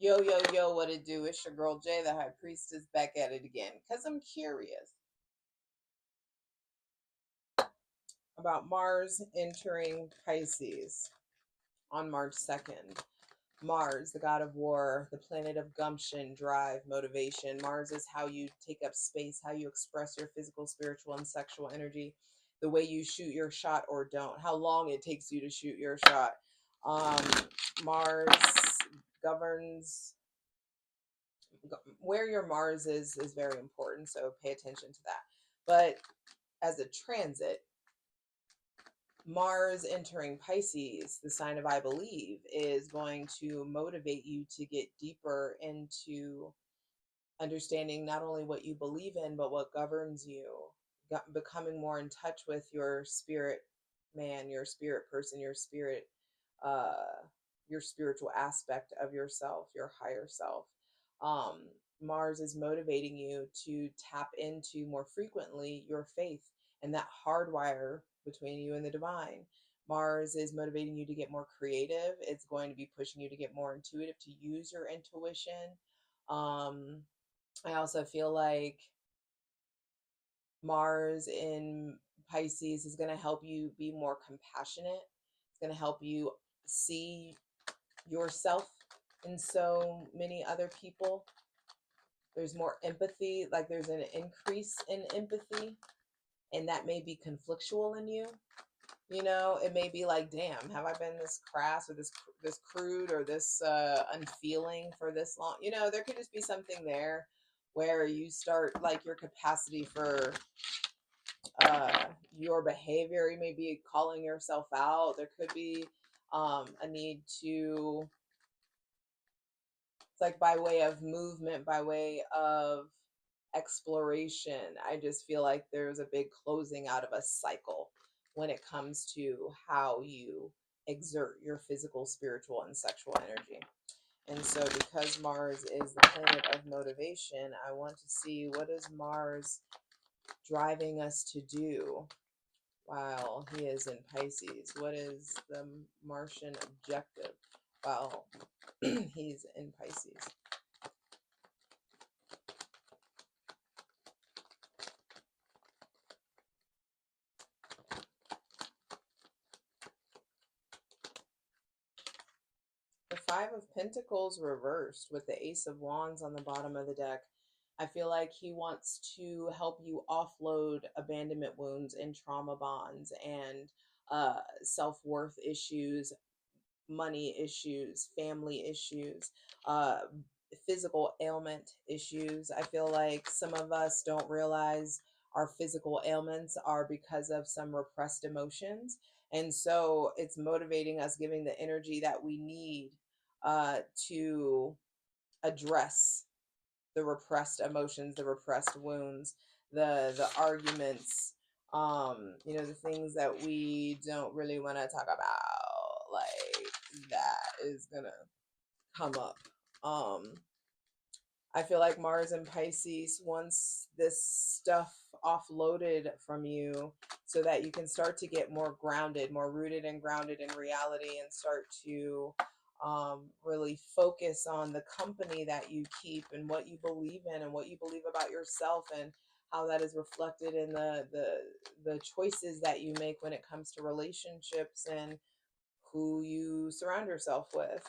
Yo, yo, yo, what it do? It's your girl Jay, the High Priestess, back at it again. Because I'm curious about Mars entering Pisces on March 2nd. Mars, the god of war, the planet of gumption, drive, motivation. Mars is how you take up space, how you express your physical, spiritual, and sexual energy, the way you shoot your shot or don't, how long it takes you to shoot your shot. Um, Mars governs where your Mars is very important, so pay attention to that. But as a transit, Mars entering Pisces, the sign of I believe, is going to motivate you to get deeper into understanding not only what you believe in, but what governs you, becoming more in touch with your spirit man, your spirit person, uh, your spiritual aspect of yourself, your higher self. Um, Mars is motivating you to tap into more frequently your faith and that hardwire between you and the divine. Mars is motivating you to get more creative. It's going to be pushing you to get more intuitive, to use your intuition. Um, I also feel like Mars in Pisces is going to help you be more compassionate. It's going to help you see yourself in so many other people. There's more empathy, like there's an increase in empathy, and that may be conflictual in you. You know, it may be like, damn, have I been this crass or this crude or this unfeeling for this long? You know, there could just be something there where you start like your capacity for your behavior. You may be calling yourself out. There could be a need to, it's like by way of movement, by way of exploration. I just feel like there's a big closing out of a cycle when it comes to how you exert your physical, spiritual, and sexual energy. And so, because Mars is the planet of motivation, I want to see what is Mars driving us to do while he is in Pisces. What is the Martian objective while he's in Pisces? The Five of Pentacles reversed with the Ace of Wands on the bottom of the deck. I feel like he wants to help you offload abandonment wounds and trauma bonds and self-worth issues, money issues, family issues, uh, physical ailment issues. I feel like some of us don't realize our physical ailments are because of some repressed emotions. And so it's motivating us, giving the energy that we need to address the repressed emotions, the repressed wounds, the arguments, you know, the things that we don't really want to talk about, like that is gonna come up. I feel like Mars and Pisces wants this stuff offloaded from you so that you can start to get more grounded, more rooted and grounded in reality, and start to really focus on the company that you keep and what you believe in and what you believe about yourself, and how that is reflected in the choices that you make when it comes to relationships and who you surround yourself with.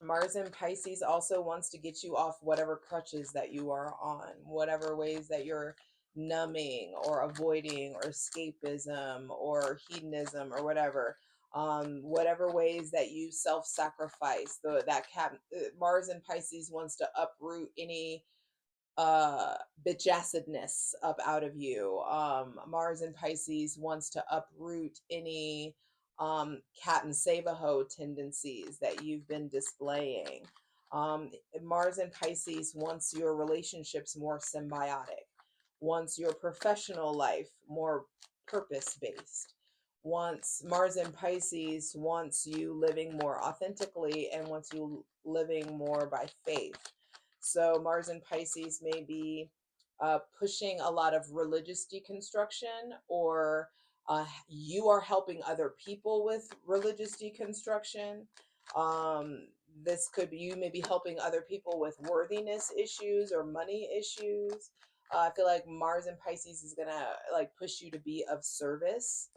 Mars in Pisces also wants to get you off whatever crutches that you are on, whatever ways that you're numbing or avoiding or escapism or hedonism or whatever. Whatever ways that you self-sacrifice. Mars in Pisces wants to uproot any bitch-acidness up out of you. Mars in Pisces wants to uproot any cat and save a hoe tendencies that you've been displaying. um, Mars in Pisces wants your relationships more symbiotic, wants your professional life more purpose based, wants Mars in Pisces wants you living more authentically and wants you living more by faith. So Mars in Pisces may be pushing a lot of religious deconstruction, or you are helping other people with religious deconstruction. this could be, you may be helping other people with worthiness issues or money issues. I feel like Mars in Pisces is gonna like push you to be of service.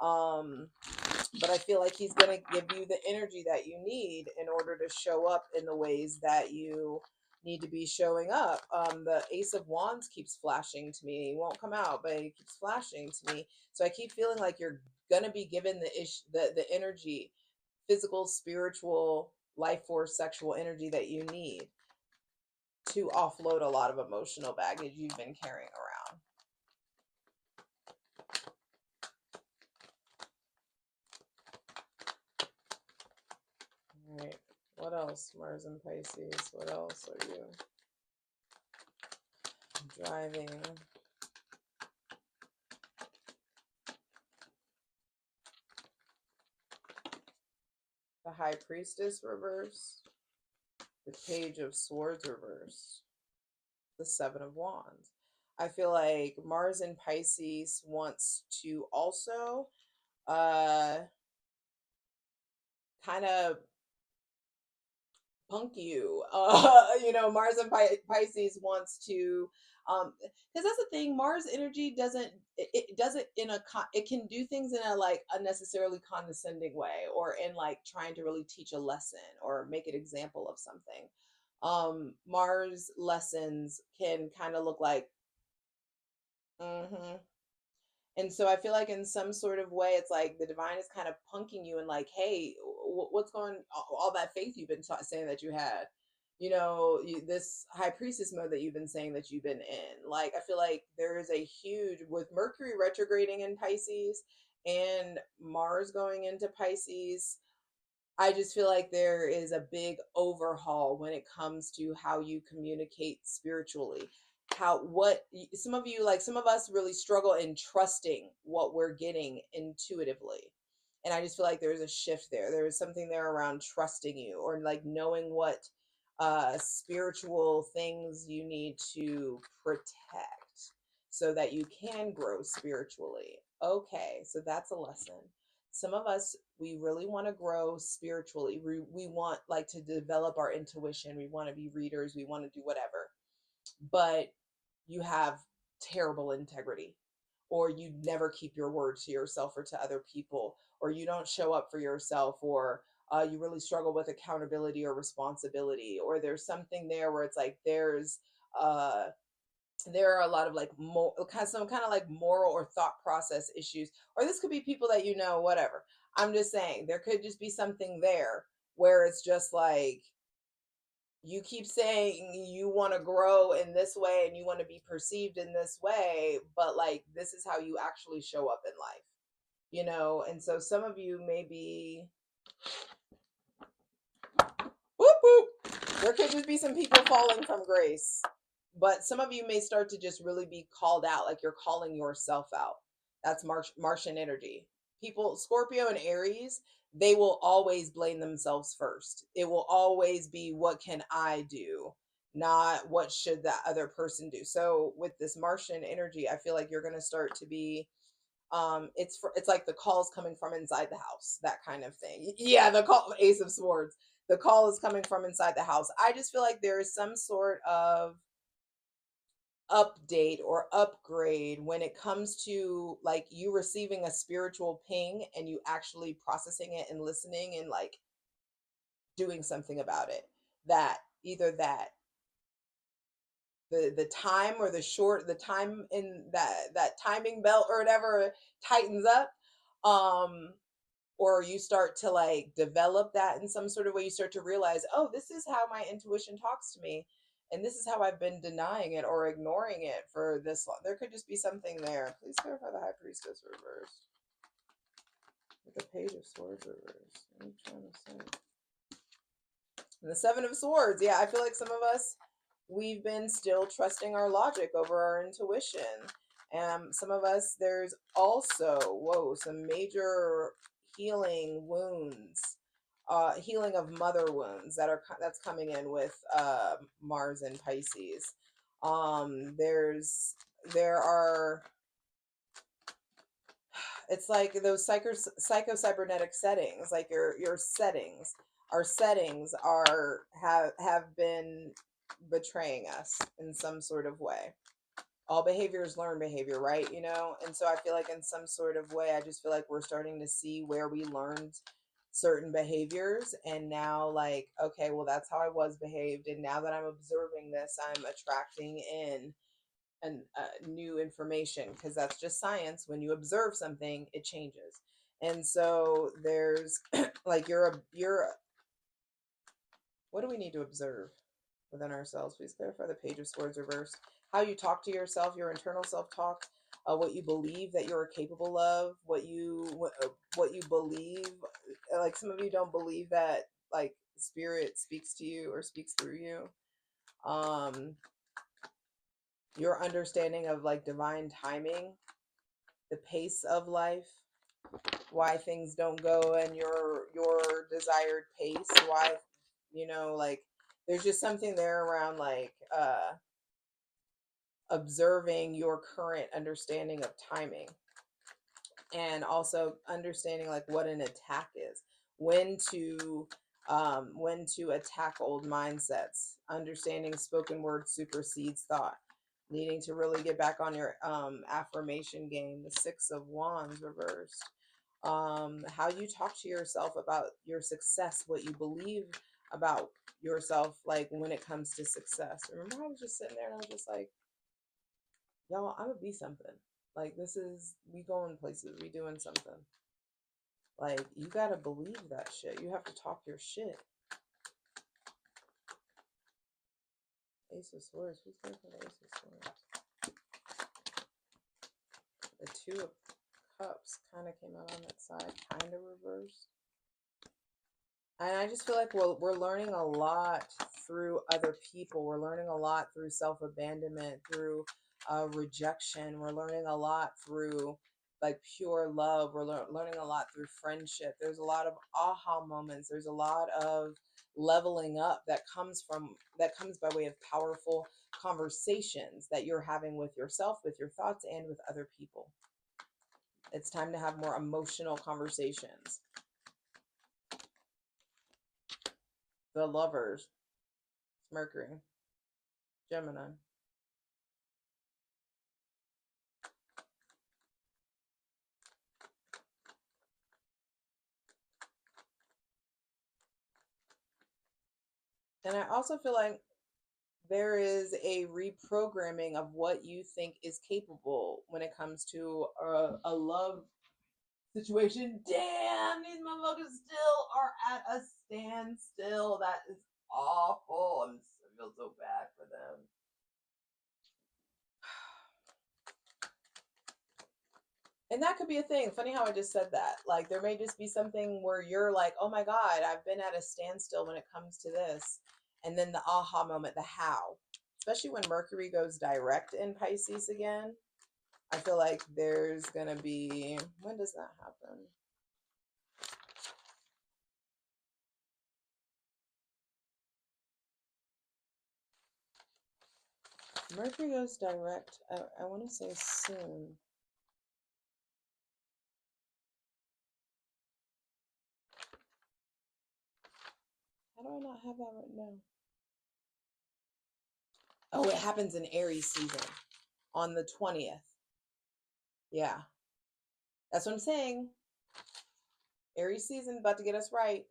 But I feel like he's gonna give you the energy that you need in order to show up in the ways that you need to be showing up. The Ace of Wands keeps flashing to me. He won't come out, but it keeps flashing to me. So I keep feeling like you're gonna be given the energy, physical, spiritual, life force, sexual energy that you need to offload a lot of emotional baggage you've been carrying around. All right. What else? Mars and Pisces. What else are you driving? The High Priestess reversed. The Page of Swords reversed. The Seven of Wands. I feel like Mars in Pisces wants to also kind of punk you. You know, Mars and Pisces wants to, because that's the thing. Mars energy doesn't, it doesn't in a it can do things in a like unnecessarily condescending way, or in like trying to really teach a lesson or make an example of something. Mars lessons can kind of look like, mm-hmm. And so I feel like in some sort of way, it's like the divine is kind of punking you and like, hey, what's going, all that faith you've been saying that you had, you know, this high priestess mode that you've been saying that you've been in. Like, I feel like there is a huge, with Mercury retrograding in Pisces and Mars going into Pisces, I just feel like there is a big overhaul when it comes to how you communicate spiritually. Some of you, like some of us, really struggle in trusting what we're getting intuitively. And I just feel like there's a shift there. There is something there around trusting you, or like knowing what spiritual things you need to protect so that you can grow spiritually. Okay, so that's a lesson. Some of us, we really want to grow spiritually. We want like to develop our intuition. We want to be readers. We want to do whatever. But you have terrible integrity, or you never keep your word to yourself or to other people, or you don't show up for yourself, or you really struggle with accountability or responsibility, or there's something there where it's like uh, there are a lot of like some kind of like moral or thought process issues, or this could be people that you know, whatever. I'm just saying there could just be something there where it's just like you keep saying you want to grow in this way and you want to be perceived in this way, but like this is how you actually show up in life, you know. And so some of you may be, whoop whoop, there could just be some people falling from grace, but some of you may start to just really be called out, like you're calling yourself out. That's Martian energy. People, Scorpio and Aries, they will always blame themselves first. It will always be, what can I do, not what should that other person do. So with this Martian energy, I feel like you're going to start to be, it's like the calls coming from inside the house, that kind of thing. Yeah, the call, Ace of Swords, the call is coming from inside the house. I just feel like there is some sort of update or upgrade when it comes to like you receiving a spiritual ping and you actually processing it and listening and like doing something about it. That either that the time, or the time in that timing belt or whatever tightens up, um or you start to like develop that in some sort of way. You start to realize, oh, this is how my intuition talks to me, and this is how I've been denying it or ignoring it for this long. There could just be something there. Please clarify the High Priestess reversed with the Page of Swords reversed. What are you trying to say? And the Seven of Swords. Yeah, I feel like some of us, we've been still trusting our logic over our intuition. Some of us, there's also, whoa, some major healing wounds, healing of mother wounds that's coming in with Mars and Pisces. There are, it's like those psycho cybernetic settings, like your settings. our settings have been betraying us in some sort of way. All behavior is learned behavior, right? You know, and so I feel like in some sort of way, I just feel like we're starting to see where we learned certain behaviors, and now, like, okay, well, that's how I was behaved, and now that I'm observing this, I'm attracting in and new information, because that's just science. When you observe something, it changes. And so there's like what do we need to observe within ourselves? Please clarify the Page of Swords reversed. How you talk to yourself, your internal self-talk, what you believe that you're capable of, what you believe. Like, some of you don't believe that, like, spirit speaks to you or speaks through you. Your understanding of, like, divine timing, the pace of life, why things don't go in your desired pace, why, you know, like, there's just something there around, like, observing your current understanding of timing, and also understanding, like, what an attack is, when to attack old mindsets, understanding spoken word supersedes thought, needing to really get back on your affirmation game. The Six of Wands reversed. How you talk to yourself about your success, what you believe about yourself, like, when it comes to success. Remember, I was just sitting there and I was just like, y'all, I'm gonna be something. Like, this is, we going places, we doing something. Like, you gotta believe that shit. You have to talk your shit. Ace of Swords. Who's going for the Ace of Swords? The Two of Cups kind of came out on that side, kind of reversed. And I just feel like we're learning a lot through other people. We're learning a lot through self-abandonment, through rejection. We're learning a lot through, like, pure love. We're learning a lot through friendship. There's a lot of aha moments. There's a lot of leveling up that comes by way of powerful conversations that you're having with yourself, with your thoughts, and with other people. It's time to have more emotional conversations. The Lovers, Mercury, Gemini. And I also feel like there is a reprogramming of what you think is capable when it comes to a love situation. Damn, these motherfuckers still are at a standstill. That is awful. I feel so bad for them. And that could be a thing. Funny how I just said that. Like, there may just be something where you're like, oh my God, I've been at a standstill when it comes to this. And then the aha moment, the how. Especially when Mercury goes direct in Pisces again. I feel like there's going to be, when does that happen? Mercury goes direct, I want to say soon. How do I not have that right now? Oh, it happens in Aries season on the 20th. Yeah. That's what I'm saying. Aries season about to get us right.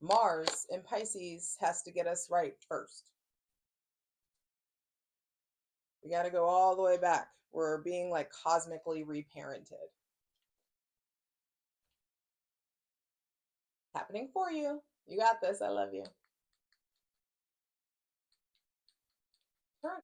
Mars in Pisces has to get us right first. We got to go all the way back. We're being, like, cosmically reparented. Happening for you. You got this. I love you.